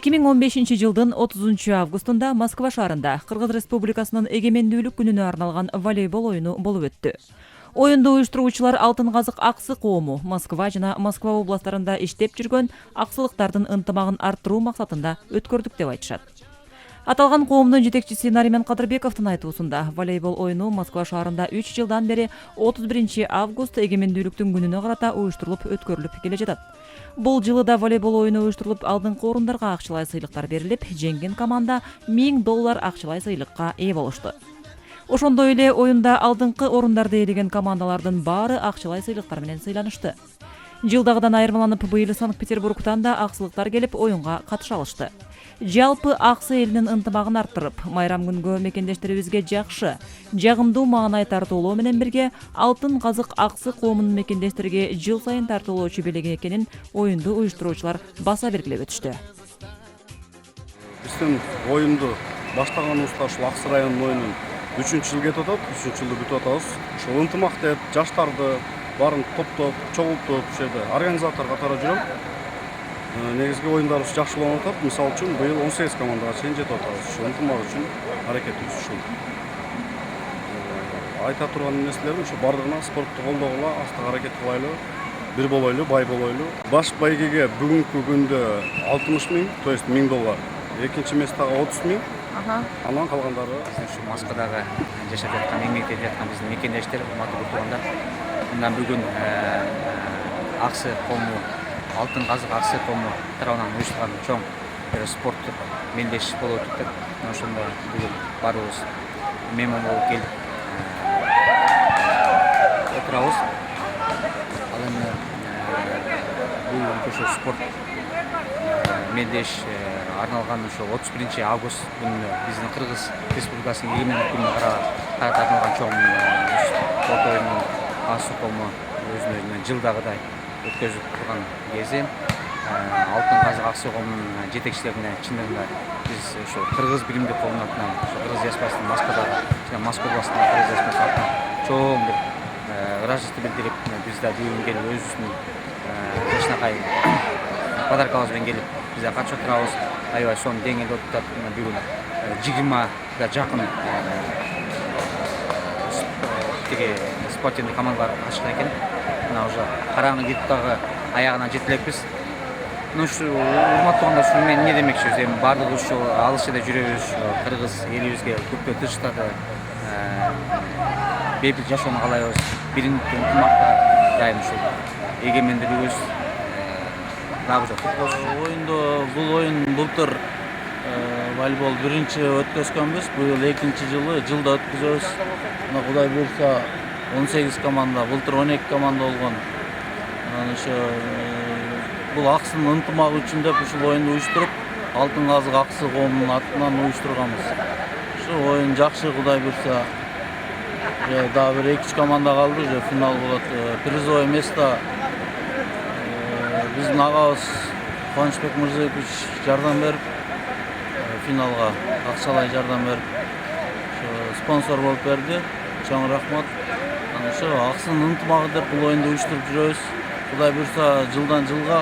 2015 жылдын 30 августунда Москва шаарында Кыргыз Республикасынын эгемендүүлүк күнүнө арналган волейбол оюну болуп өттү. Оюнду уюштуруучулар Алтын Казык аксы коому Москва жана Москва областарында иштеп жүргөн аксылыктардын ынтымагын арттыруу максатында өткөрдүк деп айтышат. Аталган коомдун жетекчиси Нариман Кадырбековдун айтуусунда волейбол оюну Москва шаарында 3 жылдан бери 31 август эгемендүүлүктүн күнүнө карата уюштурулуп өткөрүлүп келе жатат. Бул жылы да волейбол оюну уюштурулуп алдыңкы орундарга акчалай сыйлыктар берилип, жеңген команда $1000 акчалай сыйлыкка ээ болушту. Ошондой эле оюнда алдыңкы орундарды ээлеген командалардын баары акчалай сыйлыктар менен сыйланышты. Жылдагыдан айырмаланып, быйыл Санкт-Петербургтан да аксылыктар келип оюнга катыша алышты. Жалпы аксы элинин ынтымагын арттырып, майрам күнгө мекендештерибизге жакшы, жагымдуу маанай тартуулоо менен бирге Алтын Казык аксы коомунун мекендештериге жыл сайын тартуулоочу белеги экенин оюнду уюштуруучулар баса белгилеп өтүштү. Биздин оюнду баштаганыбызда ушул Аксы районунун оюнун 3-жылы кетип атат, 3-жылды бүтүп атабыз. Ушул ынтымак деп жаштарды баарын топтоп, чогултуп, ушул жерде организатор катары жүрөм. Негизги оюндарыбыз жакшы болуп атат. Мисалы үчүн быйыл 18 командага чейин жетип атабыз. Ушул ынтымак үчүн аракетибиз ушул. Айта турган нерселерим ушул бардыгына спортту колдогула, астык аракет кылайлы, бир болойлу, бай болойлу. Баш байгеге бүгүнкү күндө 60 000, то есть $1000. Экинчи местага 30 000. Анан калгандары ушу Москвадагы жашап жаткан, эмгек этип жаткан биздин мекендештер, урматтуу туугандар. Мындан бүгүн аксы коому, Алтын Казык аксы коому тарабынан уюштурулган чоң спорттук мелдеш болуп өтүп, ошондо бүгүн баарыбыз мейман болуп келип отурабыз. Ал эми бүгүнкү спорт мелдеш арналган ошо 31 август күнүнө биздин Кыргыз Республикасынын эгемендүүлүк күнүнө карата арналган чоң спорт оюнунун аксы коому өзүнө жылдагыдай өткөзүп турган кези Алтын Казык аксы коомунун жетекчилерине чындыгында биз ошо Кыргыз биримдик коомдун атынан, ошо Кыргыз диаспорасынын Москвадагы жана Москва областындагы Кыргыз диаспорасынын атынан чоң бир ыраазычылыкты билдирип, биз да бүгүн келип өзүбүздүн жакшынакай подаркаларыбыз менен келип биз да катышып отурабыз. Аябай сонун деңгээлде өтүп атат. Бүгүн 20га жакын спортивный командалар катышкан экен. Мына уже караңгы кетип дагы аягына жетип элекпиз. Ушу урматтуу туугандар, ушу мен эмне демекчибиз, эми баардыгыбыз ушу алыс жерде жүрөбүз, Кыргыз элибизге көпкө тынчтарды бейбит жашоону каалайбыз. Биримдикте, ынтымакта дайым ушул эгемендүүлүгүбүз дагы жок. Бул оюн былтыр волейбол биринчи өткөзгөнбүз, быйыл экинчи жылда өткөзөбүз. Мына Кудай буйрса 18 команда, былтыр 12 команда болгон. Ошо бул аксынын ынтымагы үчүн деп ушул оюнду уюштуруп, Алтын Казык аксы коомунун атынан уюштурганбыз. Ушу оюн жакшы, Кудай буйрса дагы бир 2-3 команда калды, уже финал болот. Призовой место биздин агабыз Кубанычбек Мырзабекович жардам берип, финалга акчалай жардам берип, спонсор болуп берди. Чоң рахмат. Ошо аксынын ынтымагы деп бул оюнду уюштуруп жүрөбүз. Кудай буйрса жылдан жылга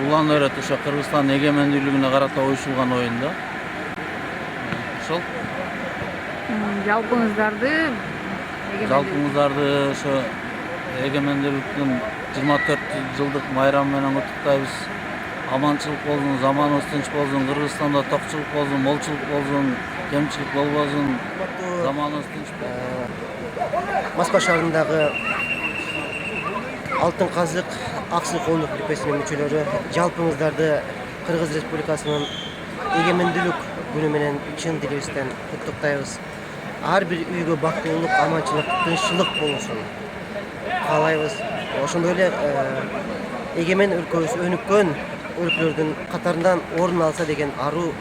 улана берет ошо Кыргызстандын эгемендүүлүгүнө карата уюштурулган оюнда. Ошол. Жалпыңыздарды ошо эгемендүүлүктүн 24 жылдык майрамы менен куттуктайбыз. Аманчылык болсун, заманыбыз тынч болсун, Кыргызстанда токчулук болсун, молчулук болсун, кемчилик болбосун, заманыбыз тынч болсун. Москва шаарындагы Алтын Казык аксы коомдук группасынын мүчөлөрү жалпыңыздарды Кыргыз Республикасынын эгемендүүлүк күнү менен чын дилибизден куттуктайбыз. Ар бир үйгө бактылык, аманчылык, тынччылык болсун каалайбыз. Ошондой эле эгемен өлкөбүз өнүккөн өлкөлөрдүн катарынан орун алса деген аруу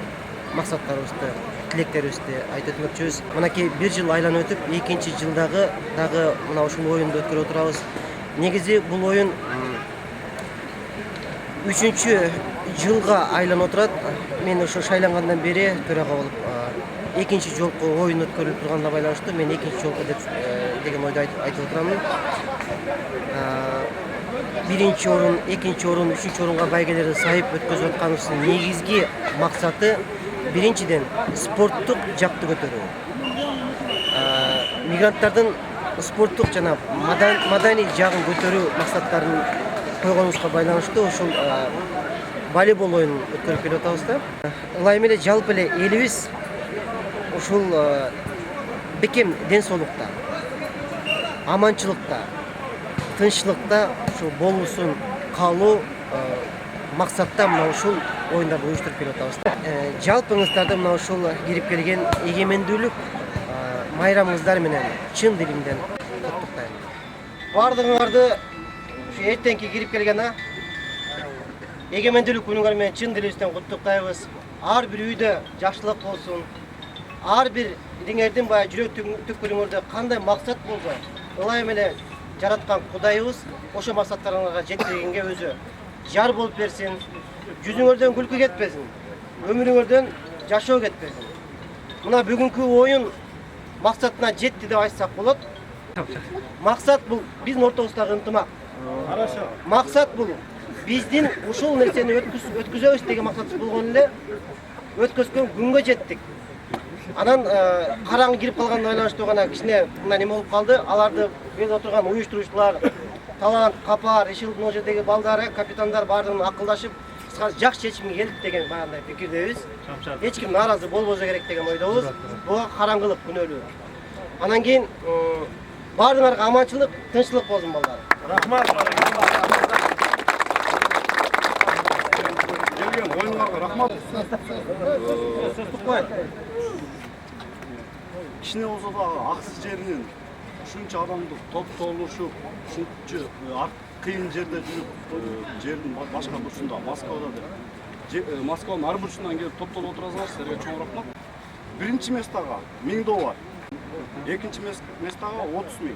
максаттарыбызды, тилектерибизди айтып өтмөкчүбүз. Мынакей бир жыл айланып өтүп, экинчи жылдагы дагы мына ушул оюнду өткөрүп отурабыз. Негизи бул оюн 3-жылга айланып отурат. Мен ошо шайлангандан бери төрага болуп экинчи жолку оюн өткөрүлүп турганына байланыштуу мен экинчи жолку деген ойду айтып отурамын. birinchi орын, экинчи орын, үчүнчү орунга байгелерди сайып өткөзүп атканыбыздын негизги максаты биринчиден спорттук жакты көтөрүү. Мигранттардын спорттук жана маданий жагын көтөрүү максаттарын койгонубузга байланыштуу ушул волейбол оюнун өткөрүп келип атабыз да. Ылайым эле жалпы эле элибиз ушул бекем ден соолукта, аманчылыкта, тынччылыкта ушу болуусун каалоо максатта мына ушул оюндарды уюштуруп келип атабыз. Жалпыңыздарды мына ушул кирип келген эгемендүүлүк майрамыңыздар менен чын дилимден куттуктайм. Бардыгыңарды ушу эртеңки кирип келген эгемендүүлүк күнүңөр менен чын дилибизден куттуктайбыз. Ар бир үйдө жакшылык болсун. Ар бир иңердин баягы жүрөк түкпүрүңөрдө кандай максат болсо, ылайым эле жараткан Кудайыбыз ошо максаттарыңарга жеткиргенге өзү жар болуп берсин. Жүзүңөрдөн күлкү кетпесин. Өмүрүңөрдөн жашоо кетпесин. Мына бүгүнкү оюн максатына жетти деп айтсак болот. Максат бул биздин ортобуздагы ынтымак. Максат бул биздин ушул нерсени өткүзөбүз деген максатыбыз болгон эле өткөзгөн күнгө жеттик. Анан караңгы кирип калганына байланыштуу гана кичине мына неме болуп калды. Аларды берип отурган уюштуруучулар, талант, капар, ишилдин ол жердеги балдары, капитандар баардыгын акылдашып, жакшы чечимге келдик деген баягындай пикирдебиз. Эч ким нааразы болбосо керек деген ойдобуз. Буга караңгылык, күнөөлүү. Анан кийин баардыгыңарга аманчылык, тынччылык болсун балдар. Рахмат. Келген оюндарга рахмат. Кичине болсо дагы аксыз жеринен ушунча адамды топтолушуп, ушунча кыйын жерде жүрүп, жердин башка бурчунда, Москвада деп, Москванын ар бурчунан келип топтолуп отурасыңар, силерге чоң рахмат. Биринчи местага 1000 доллар, экинчи местага 30 000.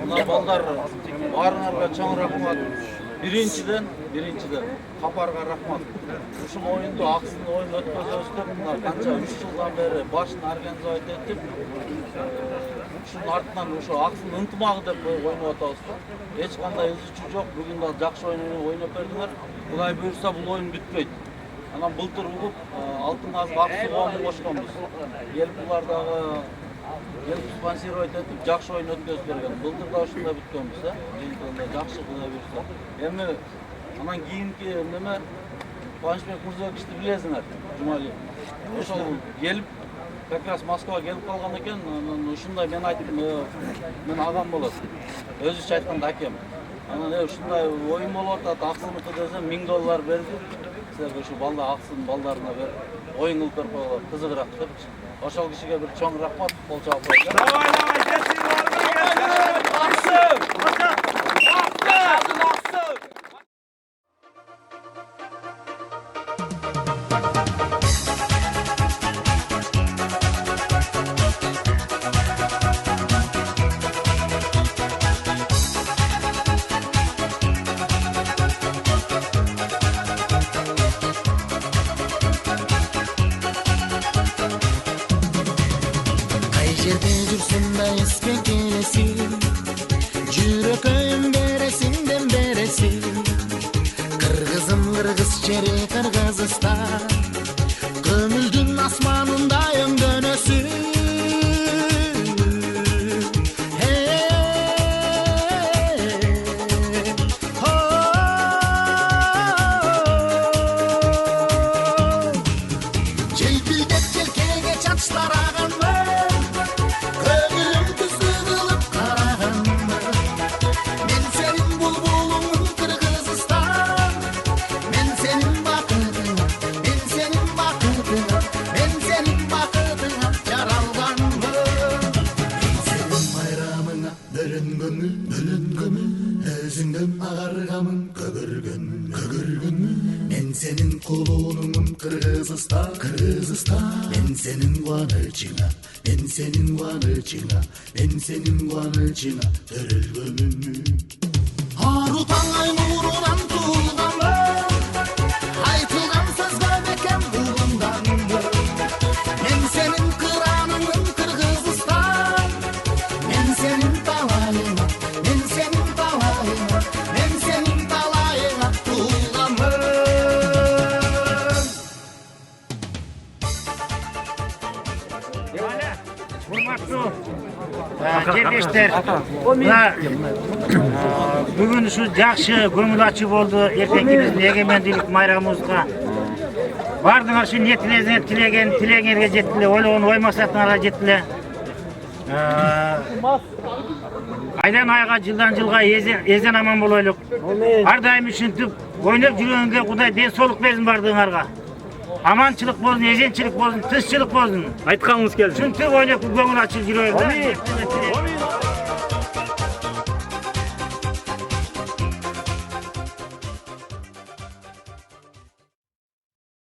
Мына балдар баарыңарга чоң рахмат. Биринчиден капарга рахмат. Ушул оюнду аксын оюн өткөзөбүз деп мына канча 3 жылдан бери башын организовать этип, ушунун артынан ошо аксын ынтымагы деп ойноп атабыз да. Эч кандай үзүүчү жок. Бүгүн да жакшы ойноп бердиңер. Кудай буйрса бул оюн бүтпөйт. Анан былтыр угуп Алтын Казык Аксы коомун кошконбуз. Келип булар дагы келип спонсировать этип жакшы оюн өткөзүп берген. Былтыр да ушундай бүткөнбүз, жыйынтыгында жакшы кудай буйрса. Эми анан кийинки неме Кубанычбек Мырзабековичти билесиңер, Жумали. Ошол келип как раз Москвага келип калган экен. Анан ушундай мен айттым, мен агам болот. Өзүчө айтканда акем. Анан ушундай оюн болуп атат, аксыныкы десем 1000 доллар берди. Силерге ушу аксын балдарына берип оюн кылып берип койгула, кызыгыраак деп. Ошол кишиге бир чоң рахмат, кол чабып коёюн. Давай, жерде жүрсүн да эске келесиң, жүрөкөйүм бересиңден бересиң. Кыргызым кыргыз жери Кыргызстан, көмүлдүн асманында өңдөнөсүң. Желпилдеп желкеге чачтараган өзүңдөн агаргамын көгөргөнмү мен сенин кулунумун Кыргызстан мен сенин кубанычыңа төрөлгөнмүн ару таң ай нурунан туулганмын айтылган сөзгө бекем уланганмын мен сенин кыраныңмын Кыргызстан кеңештер. Мына бүгүн ушу жакшы көңүл ачуу болду эртеңки биздин эгемендүүлүк майрамыбызга. Бардыңар ушу ниетиңерге тилеген тилегеңерге жетти эле, ойлогон ой максатыңарга жетти эле. Айдан айга жылдан жылга эзен аман болойлук. Ар дайым ушинтип ойноп жүргөнгө Кудай ден соолук берсин бардыгыңарга. Аманчылык болсун, эзенчилик болсун, тынччылык болсун. Айтканыңыз келди. Ушинтип ойноп көңүл ачып жүрөйүк.